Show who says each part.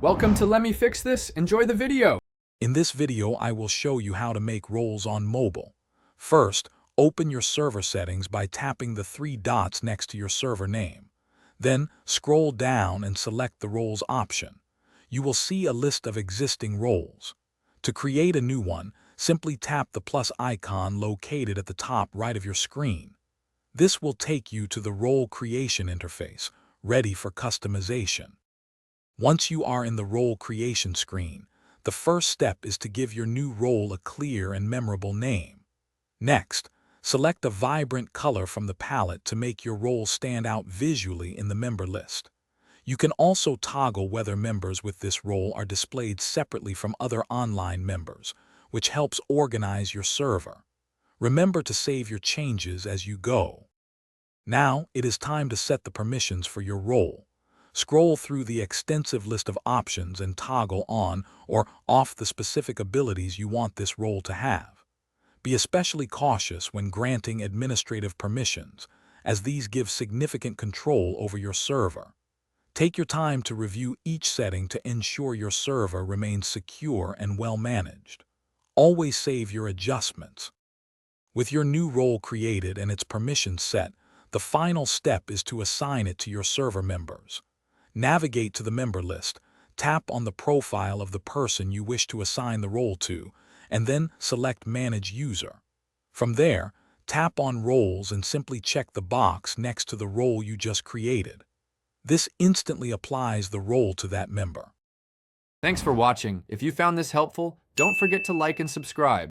Speaker 1: Welcome to Let Me Fix This. Enjoy the video.
Speaker 2: In this video, I will show you how to make roles on mobile. First, open your server settings by tapping the three dots next to your server name. Then, scroll down and select the roles option. You will see a list of existing roles. To create a new one, simply tap the plus icon located at the top right of your screen. This will take you to the role creation interface, ready for customization. Once you are in the role creation screen, the first step is to give your new role a clear and memorable name. Next, select a vibrant color from the palette to make your role stand out visually in the member list. You can also toggle whether members with this role are displayed separately from other online members, which helps organize your server. Remember to save your changes as you go. Now, it is time to set the permissions for your role. Scroll through the extensive list of options and toggle on or off the specific abilities you want this role to have. Be especially cautious when granting administrative permissions, as these give significant control over your server. Take your time to review each setting to ensure your server remains secure and well managed. Always save your adjustments. With your new role created and its permissions set, the final step is to assign it to your server members. Navigate to the member list, tap on the profile of the person you wish to assign the role to, and then select Manage User. From there, tap on Roles and simply check the box next to the role you just created. This instantly applies the role to that member.
Speaker 1: Thanks for watching. If you found this helpful, don't forget to like and subscribe.